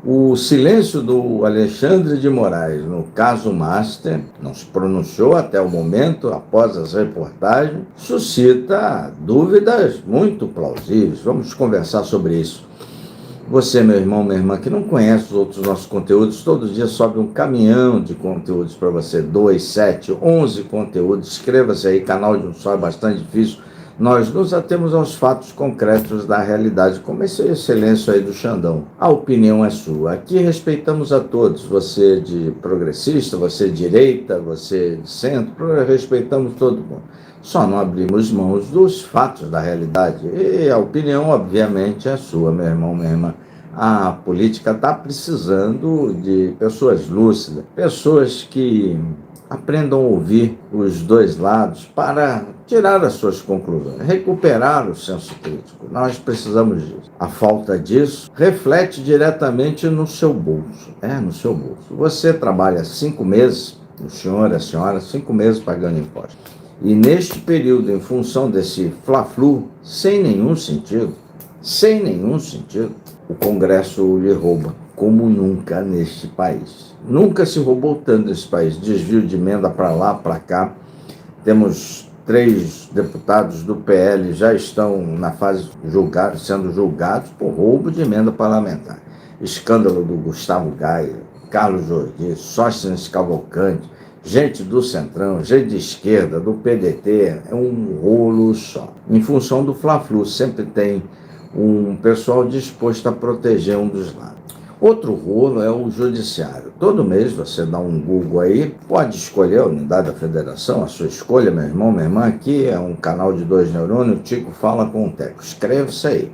O silêncio do Alexandre de Moraes no caso Master, não se pronunciou até o momento, após as reportagens, suscita dúvidas muito plausíveis. Vamos conversar sobre isso. Você, meu irmão, minha irmã, que não conhece os outros nossos conteúdos, todo dia sobe um caminhão de conteúdos para você, 2, 7, 11 conteúdos. Inscreva-se aí, canal de um só é bastante difícil. Nós nos atemos aos fatos concretos da realidade, como esse silêncio aí do Xandão. A opinião é sua. Aqui respeitamos a todos, você de progressista, você de direita, você de centro, respeitamos todo mundo. Só não abrimos mãos dos fatos da realidade. E a opinião, obviamente, é sua, meu irmão, minha irmã. A política está precisando de pessoas lúcidas, pessoas que aprendam a ouvir os dois lados para tirar as suas conclusões, recuperar o senso crítico. Nós precisamos disso. A falta disso reflete diretamente no seu bolso. No seu bolso. Você trabalha 5 meses, o senhor, a senhora, 5 meses pagando imposto. E neste período, em função desse fla-flu, sem nenhum sentido, o Congresso lhe rouba, como nunca neste país. Nunca se roubou tanto nesse país. Desvio de emenda para lá, para cá. Temos 3 deputados do PL já estão na fase sendo julgados por roubo de emenda parlamentar. Escândalo do Gustavo Gaia, Carlos Jordi, Sóstenes Cavalcante, gente do Centrão, gente de esquerda, do PDT, é um rolo só. Em função do Fla-Flu, sempre tem um pessoal disposto a proteger um dos lados. Outro rolo é o judiciário. Todo mês você dá um Google aí, pode escolher a unidade da federação, a sua escolha, meu irmão, minha irmã. Aqui é um canal de 2 neurônios, o Tico fala com o Teco. Escreve-se aí.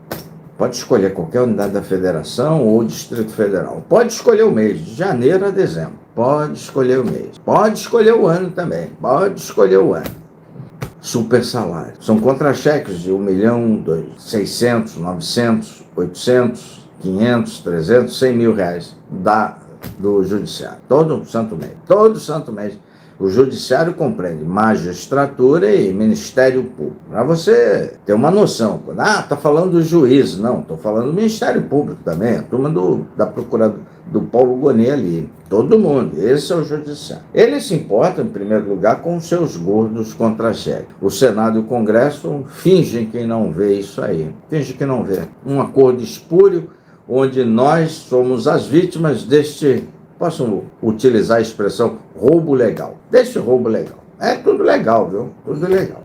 Pode escolher qualquer unidade da federação ou Distrito Federal. Pode escolher o mês, de janeiro a dezembro. Pode escolher o mês. Pode escolher o ano também. Pode escolher o ano. Super salário. São contra-cheques de 1 milhão, 600, 900, 800, 500, 300, 100 mil reais do judiciário. Todo santo mês. O judiciário compreende magistratura e Ministério Público. Para você ter uma noção. Tá falando do juiz. Não, estou falando do Ministério Público também. A turma da Procuradoria, do Paulo Gonet ali. Todo mundo. Esse é o judiciário. Ele se importa, em primeiro lugar, com os seus gordos contra-cheques. O Senado e o Congresso fingem que não vê isso aí. Fingem que não vê. Um acordo espúrio onde nós somos as vítimas deste... Posso utilizar a expressão roubo legal. Desse roubo legal. É tudo legal, viu? Tudo legal.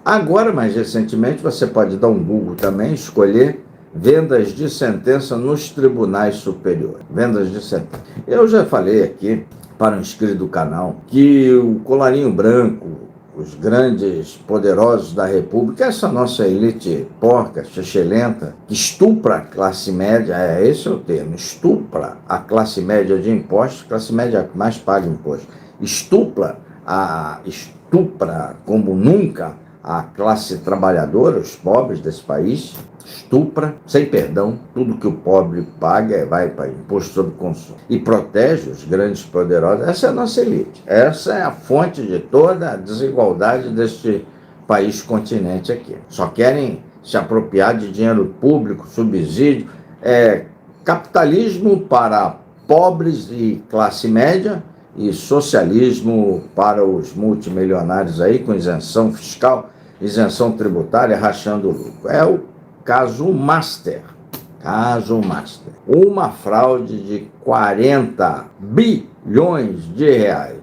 Agora, mais recentemente, você pode dar um Google também, escolher vendas de sentença nos tribunais superiores. Vendas de sentença. Eu já falei aqui, para um inscrito do canal, que o colarinho branco, os grandes poderosos da República, essa nossa elite porca, xixelenta, que estupra a classe média, esse é o termo, estupra a classe média de impostos, classe média que mais paga imposto, estupra como nunca a classe trabalhadora, os pobres desse país, estupra, sem perdão, tudo que o pobre paga vai para imposto sobre consumo. E protege os grandes poderosos. Essa é a nossa elite. Essa é a fonte de toda a desigualdade deste país continente aqui. Só querem se apropriar de dinheiro público, subsídio. Capitalismo para pobres e classe média e socialismo para os multimilionários aí, com isenção fiscal, isenção tributária, rachando o lucro. É o caso Master. Uma fraude de 40 bilhões de reais.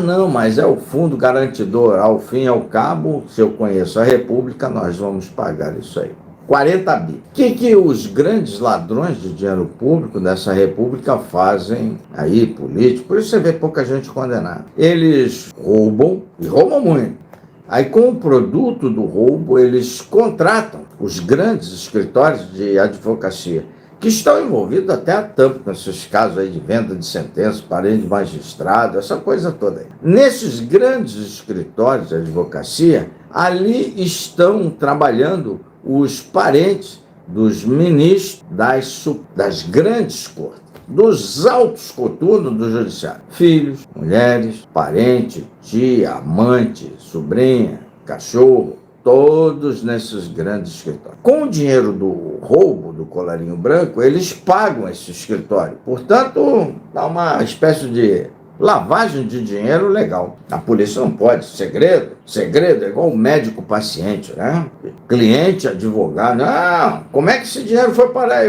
Não, mas é o fundo garantidor. Ao fim e ao cabo, se eu conheço a República, nós vamos pagar isso aí. 40 bi. O que os grandes ladrões de dinheiro público dessa República fazem aí, políticos? Por isso você vê pouca gente condenada. Eles roubam, e roubam muito. Aí, com o produto do roubo, eles contratam os grandes escritórios de advocacia, que estão envolvidos até a tampa nesses casos aí de venda de sentença, parede de magistrado, essa coisa toda aí. Nesses grandes escritórios de advocacia, ali estão trabalhando os parentes dos ministros das grandes cortes, dos altos coturnos do judiciário. Filhos, mulheres, parente, tia, amante, sobrinha, cachorro, todos nesses grandes escritórios. Com o dinheiro do roubo do colarinho branco, eles pagam esse escritório. Portanto, dá uma espécie de lavagem de dinheiro legal. A polícia não pode. Segredo é igual o médico-paciente, né? Cliente, advogado. Não, como é que esse dinheiro foi parar?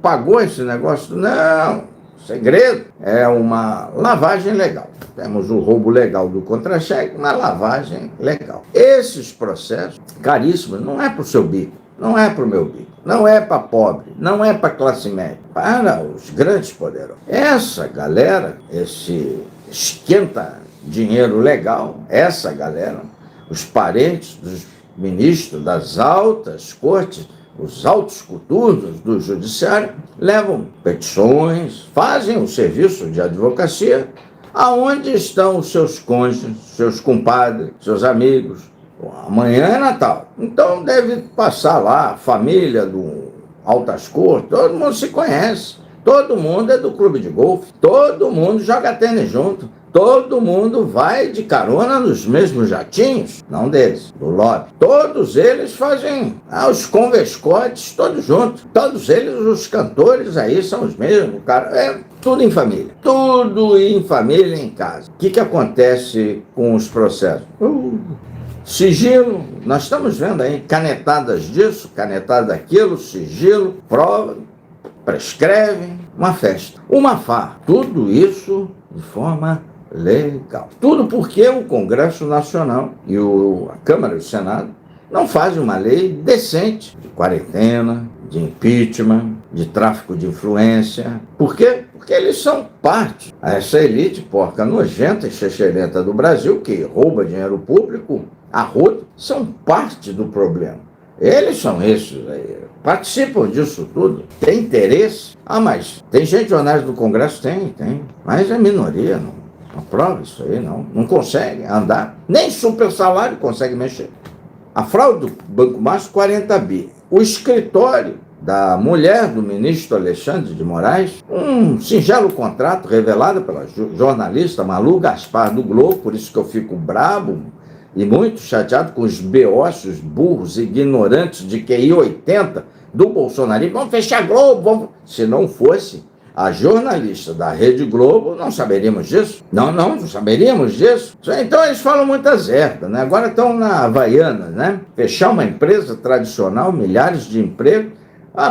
Pagou esse negócio? Não, segredo. É uma lavagem legal. Temos o roubo legal do contra-cheque, uma lavagem legal. Esses processos, caríssimos, não é para o seu bico, não é para o meu bico, não é para pobre, não é para classe média, para os grandes poderosos. Essa galera, esse esquenta dinheiro legal, essa galera, os parentes dos ministros das altas cortes, os altos coturnos do judiciário, levam petições, fazem o serviço de advocacia, aonde estão os seus cônjuges, seus compadres, seus amigos. Amanhã é Natal, então deve passar lá a família do Altas Cortes, todo mundo se conhece, todo mundo é do clube de golfe, todo mundo joga tênis junto, todo mundo vai de carona nos mesmos jatinhos, não deles, do lobby. Todos eles fazem os convescotes todos juntos, todos eles, os cantores aí são os mesmos, cara, tudo em família, tudo em família, em casa. O que acontece com os processos? Sigilo, nós estamos vendo aí canetadas disso, canetada daquilo, sigilo, prova, prescreve, uma festa, uma farra. Tudo isso de forma legal. Tudo porque o Congresso Nacional e a Câmara e o Senado não fazem uma lei decente de quarentena, de impeachment, de tráfico de influência. Por quê? Porque eles são parte. Essa elite porca nojenta e xexerenta do Brasil, que rouba dinheiro público a rodo, são parte do problema. Eles são esses aí, participam disso tudo, tem interesse. Mas tem gente honesta no Congresso? Tem, mas é minoria, não aprova isso aí, não consegue andar, nem super salário consegue mexer. A fraude do Banco Master, 40 bi. O escritório da mulher do ministro Alexandre de Moraes, um singelo contrato revelado pela jornalista Malu Gaspar do Globo, por isso que eu fico brabo e muito chateado com os beócios burros, ignorantes de QI 80 do bolsonarismo. Vamos fechar a Globo, Se não fosse a jornalista da Rede Globo, não saberíamos disso. Não saberíamos disso. Então eles falam muitas herdas, né? Agora estão na Havaianas, né? Fechar uma empresa tradicional, milhares de empregos,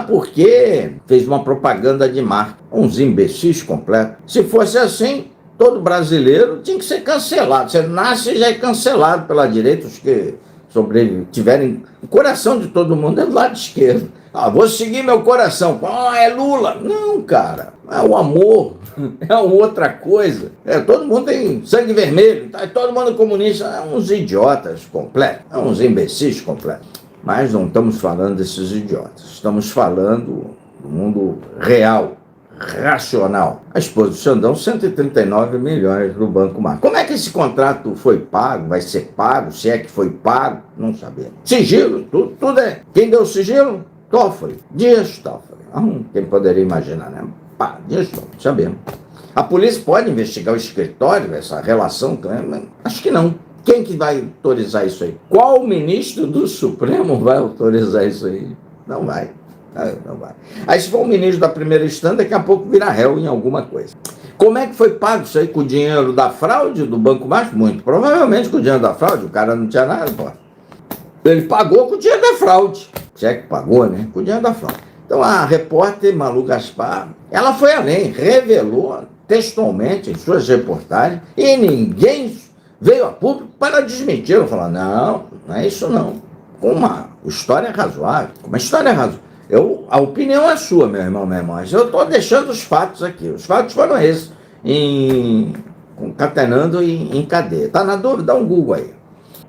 porque fez uma propaganda de marca. Uns imbecis completos. Se fosse assim, todo brasileiro tinha que ser cancelado. Você nasce e já é cancelado pela direita, os que tiverem... O coração de todo mundo é do lado esquerdo. Vou seguir meu coração. É Lula. Não, cara. É o amor. É outra coisa. Todo mundo tem sangue vermelho. Todo mundo comunista. Uns idiotas completos. Uns imbecis completos. Mas não estamos falando desses idiotas. Estamos falando do mundo real, racional. A esposa do Xandão, 139 milhões do Banco Mar. Como é que esse contrato foi pago? Vai ser pago? Se é que foi pago? Não sabemos. Sigilo, tudo é. Quem deu o sigilo? Toffoli, Dias Toffoli. Quem poderia imaginar, né? Dias Toffoli, sabemos. A polícia pode investigar o escritório, essa relação? Acho que não. Quem que vai autorizar isso aí? Qual ministro do Supremo vai autorizar isso aí? Não vai. Não vai. Aí se for o ministro da primeira instância, daqui a pouco vira réu em alguma coisa. Como é que foi pago isso aí? Com o dinheiro da fraude do Banco Master? Muito provavelmente com o dinheiro da fraude. O cara não tinha nada, pô. Ele pagou com o dinheiro da fraude. Se é que pagou, né? Com o dinheiro da fraude. Então a repórter Malu Gaspar, ela foi além, revelou textualmente em suas reportagens, e ninguém veio a público para desmentir. Ela falou, não é isso não. Com uma história razoável. A opinião é sua, meu irmão, minha irmã. Mas eu estou deixando os fatos aqui. Os fatos foram esses, concatenando em cadeia. Está na dúvida? Dá um Google aí.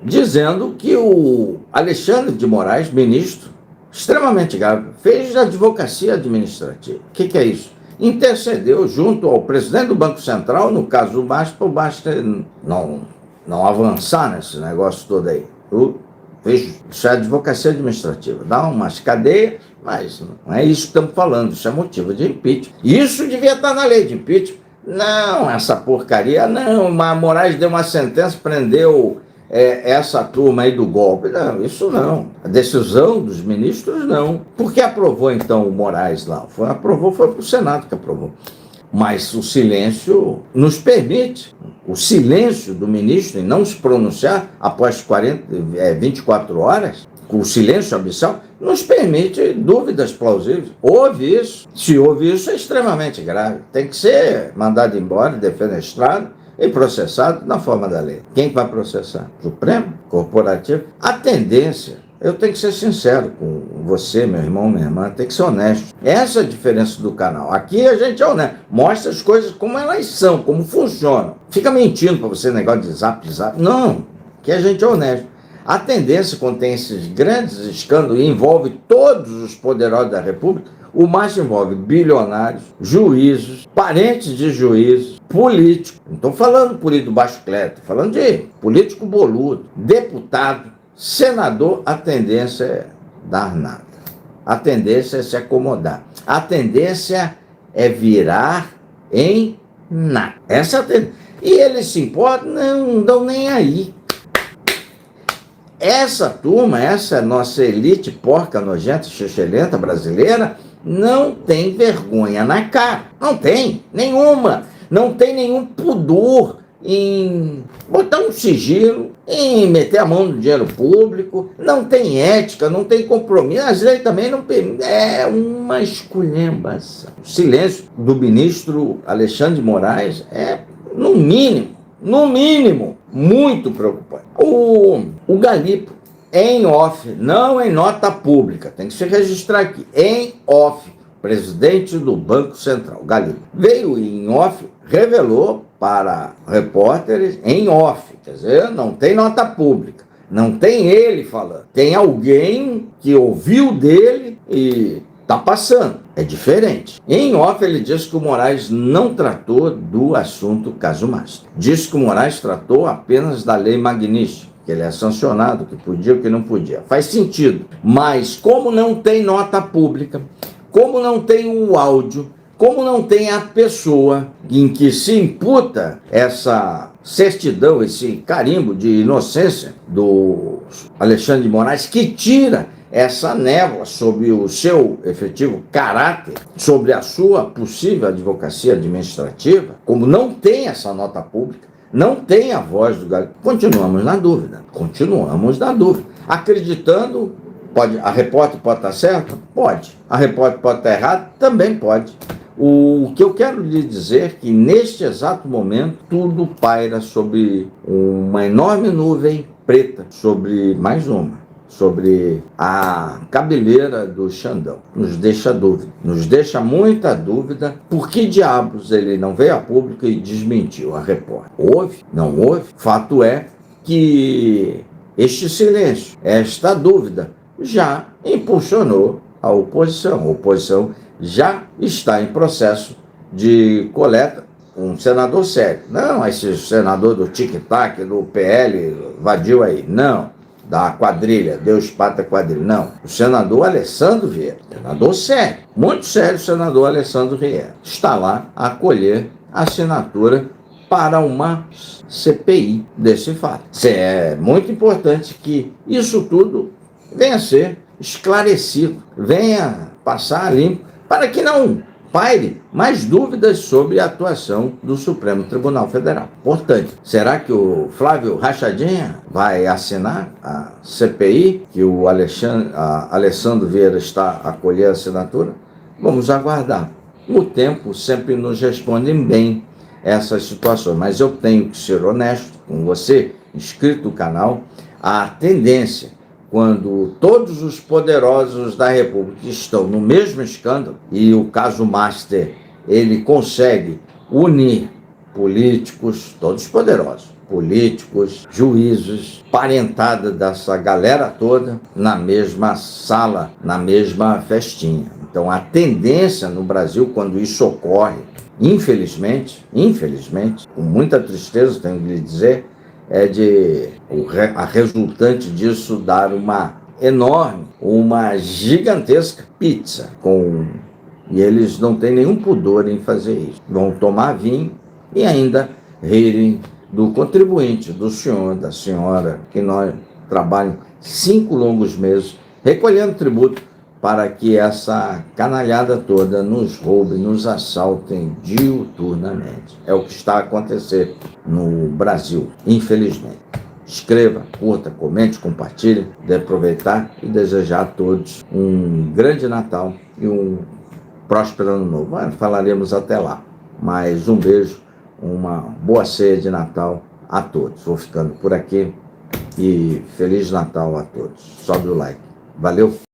Dizendo que o Alexandre de Moraes, ministro, extremamente grave, fez advocacia administrativa. O que é isso? Intercedeu junto ao presidente do Banco Central, no caso do Bastos, para o Bastos não avançar nesse negócio todo aí. Isso é advocacia administrativa. Dá umas cadeias, mas não é isso que estamos falando. Isso é motivo de impeachment. Isso devia estar na lei de impeachment. Não, essa porcaria, não. Mas Moraes deu uma sentença, prendeu essa turma aí do golpe. Não, isso não. A decisão dos ministros, não. Por que aprovou, então, o Moraes lá? Foi para o Senado que aprovou. Mas o silêncio nos permite, o silêncio do ministro em não se pronunciar após 24 horas, o silêncio abissal, nos permite dúvidas plausíveis. Houve isso. Se houve isso, é extremamente grave. Tem que ser mandado embora, defenestrado e processado na forma da lei. Quem vai processar? Supremo? Corporativo? A tendência, eu tenho que ser sincero com você, meu irmão, minha irmã, tem que ser honesto. Essa é a diferença do canal. Aqui a gente é honesto, mostra as coisas como elas são, como funcionam. Fica mentindo para você, negócio de zap. Não, que a gente é honesto. A tendência, quando tem esses grandes escândalos, e envolve todos os poderosos da República, o mais envolve bilionários, juízes, parentes de juízes, políticos. Não estou falando político baixo clero, estou falando de político boludo, deputado, senador. A tendência é dar nada. A tendência é se acomodar. A tendência é virar em nada. Essa é a tendência. E eles se importam? Não dão nem aí. Essa turma, essa nossa elite porca, nojenta, xixelenta brasileira, não tem vergonha na cara. Não tem nenhuma. Não tem nenhum pudor em botar um sigilo, em meter a mão no dinheiro público. Não tem ética, não tem compromisso. As leis também não permitem. É uma esculhambação. O silêncio do ministro Alexandre de Moraes é, no mínimo, muito preocupante. O Galipo, em off, não em nota pública, tem que se registrar aqui, em off, presidente do Banco Central, Galipo, veio em off, revelou para repórteres em off, quer dizer, não tem nota pública, não tem ele falando, tem alguém que ouviu dele e está passando. É diferente. Em off, ele disse que o Moraes não tratou do assunto caso Master. Disse que o Moraes tratou apenas da lei Magnífica, que ele é sancionado, que podia ou que não podia. Faz sentido. Mas como não tem nota pública, como não tem o áudio, como não tem a pessoa em que se imputa essa certidão, esse carimbo de inocência do Alexandre de Moraes, que tira essa névoa sobre o seu efetivo caráter, sobre a sua possível advocacia administrativa, como não tem essa nota pública, não tem a voz do Galipo, continuamos na dúvida, acreditando, a repórter pode estar certa? Pode. A repórter pode estar errada? Também pode. O que eu quero lhe dizer é que neste exato momento tudo paira sobre uma enorme nuvem preta, sobre a cabeleira do Xandão. Nos deixa dúvida, nos deixa muita dúvida. Por que diabos ele não veio a público e desmentiu a repórter? Houve? Não houve? Fato é que este silêncio, esta dúvida, já impulsionou a oposição. A oposição já está em processo de coleta. Um senador sério. Não esse senador do tic-tac, do PL, vadio aí. Não. Da quadrilha, Deus pata quadrilha. Não. O senador Alessandro Vieira, senador sério, muito sério, o senador Alessandro Vieira, está lá a colher assinatura para uma CPI desse fato. É muito importante que isso tudo venha a ser esclarecido, venha passar limpo, para que não paire mais dúvidas sobre a atuação do Supremo Tribunal Federal. Portanto, será que o Flávio Rachadinha vai assinar a CPI, que o Alessandro Vieira está a colher a assinatura? Vamos aguardar. O tempo sempre nos responde bem essas situações, mas eu tenho que ser honesto com você, inscrito no canal. A tendência, quando todos os poderosos da República estão no mesmo escândalo, e o caso Master, ele consegue unir políticos, todos poderosos, políticos, juízes, parentada dessa galera toda, na mesma sala, na mesma festinha. Então, a tendência no Brasil, quando isso ocorre, infelizmente, com muita tristeza, tenho que lhe dizer, é de a resultante disso dar uma gigantesca pizza e eles não têm nenhum pudor em fazer isso. Vão tomar vinho e ainda rirem do contribuinte, do senhor, da senhora, que nós trabalham 5 longos meses recolhendo tributo para que essa canalhada toda nos roube, nos assaltem diuturnamente. É o que está a acontecer no Brasil, infelizmente. Escreva, curta, comente, compartilhe, de aproveitar e desejar a todos um grande Natal e um próspero Ano Novo. Falaremos até lá. Mas um beijo, uma boa ceia de Natal a todos. Vou ficando por aqui e Feliz Natal a todos. Sobe o like. Valeu!